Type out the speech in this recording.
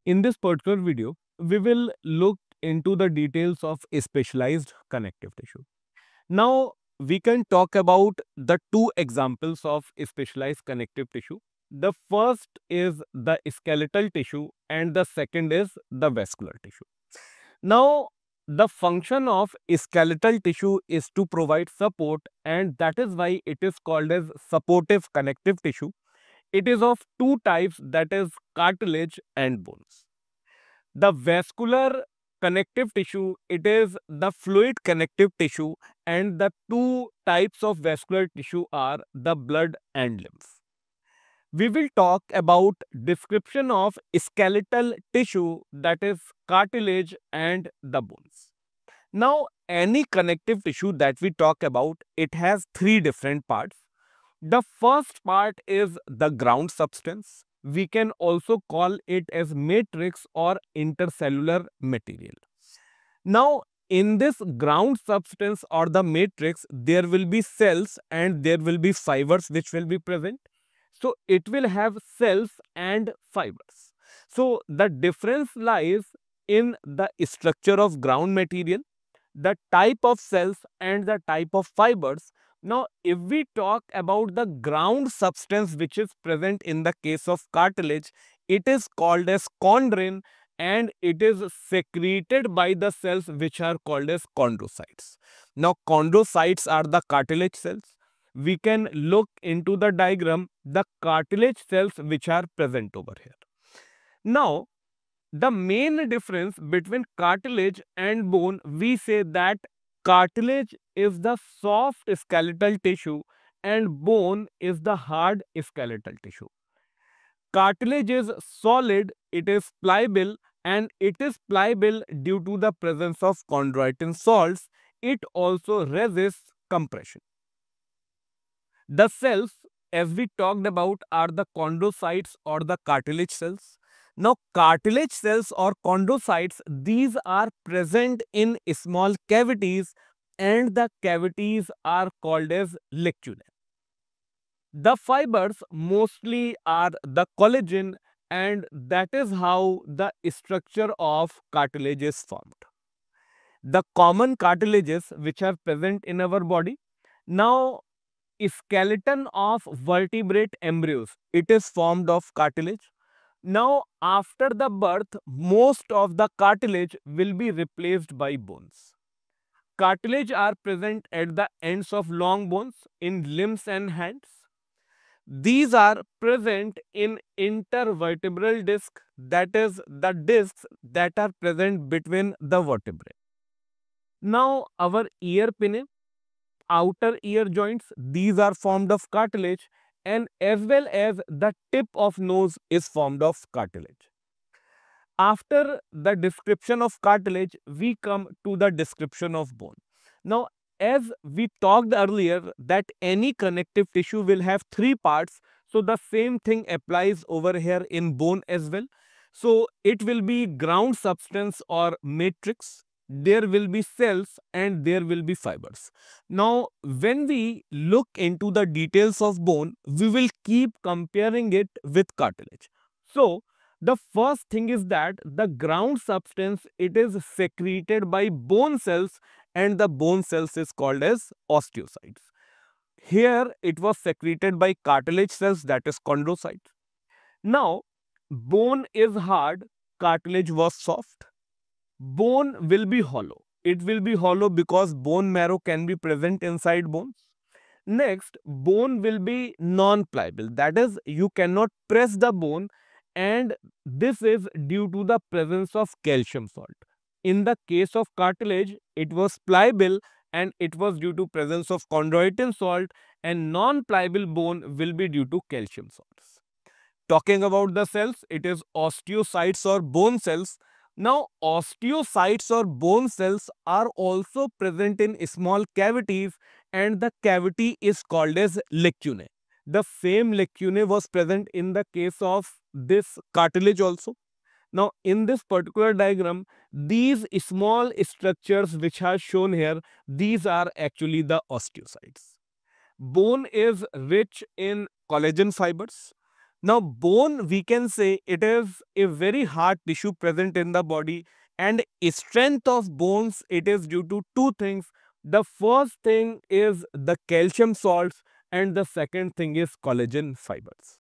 In this particular video, we will look into the details of specialized connective tissue. Now, we can talk about the two examples of specialized connective tissue. The first is the skeletal tissue and the second is the vascular tissue. Now, the function of skeletal tissue is to provide support, and that is why it is called as supportive connective tissue. It is of two types, that is cartilage and bones. The vascular connective tissue, it is the fluid connective tissue, and the two types of vascular tissue are the blood and lymph. We will talk about description of skeletal tissue, that is cartilage and the bones. Now, any connective tissue that we talk about, it has three different parts. The first part is the ground substance. We can also call it as matrix or intercellular material. Now, in this ground substance or the matrix, there will be cells and there will be fibers which will be present. So, it will have cells and fibers. So, the difference lies in the structure of ground material, the type of cells and the type of fibers. Now, if we talk about the ground substance which is present in the case of cartilage, it is called as chondrin and it is secreted by the cells which are called as chondrocytes. Now, chondrocytes are the cartilage cells. We can look into the diagram, the cartilage cells which are present over here. Now, the main difference between cartilage and bone, we say that cartilage is the soft skeletal tissue and bone is the hard skeletal tissue. Cartilage is solid, it is pliable, and it is pliable due to the presence of chondroitin salts. It also resists compression. The cells, as we talked about, are the chondrocytes or the cartilage cells. Now, cartilage cells or chondrocytes, these are present in small cavities and the cavities are called as lacunae. The fibers mostly are the collagen and that is how the structure of cartilage is formed. The common cartilages which are present in our body. Now, skeleton of vertebrate embryos, it is formed of cartilage. Now, after the birth, most of the cartilage will be replaced by bones. Cartilage are present at the ends of long bones in limbs and hands. These are present in intervertebral disc, that is the discs that are present between the vertebrae. Now, our ear pinnae, outer ear joints, these are formed of cartilage, and as well as the tip of nose is formed of cartilage. After the description of cartilage, we come to the description of bone. Now, as we talked earlier that any connective tissue will have three parts, so the same thing applies over here in bone as well. So, it will be ground substance or matrix, there will be cells and there will be fibers. Now, when we look into the details of bone, we will keep comparing it with cartilage. So, the first thing is that the ground substance, it is secreted by bone cells and the bone cells is called as osteocytes. Here it was secreted by cartilage cells, that is chondrocytes. Now, bone is hard, cartilage was soft. Bone will be hollow. It will be hollow because bone marrow can be present inside bones. Next, bone will be non-pliable. That is, you cannot press the bone and this is due to the presence of calcium salt. In the case of cartilage, it was pliable and it was due to presence of chondroitin salt, and non-pliable bone will be due to calcium salts. Talking about the cells, it is osteocytes or bone cells. Now, osteocytes or bone cells are also present in small cavities and the cavity is called as lacunae. The same lacunae was present in the case of this cartilage also. Now, in this particular diagram, these small structures which are shown here, these are actually the osteocytes. Bone is rich in collagen fibers. Now, bone, we can say it is a very hard tissue present in the body, and strength of bones, it is due to two things. The first thing is the calcium salts, and the second thing is collagen fibers.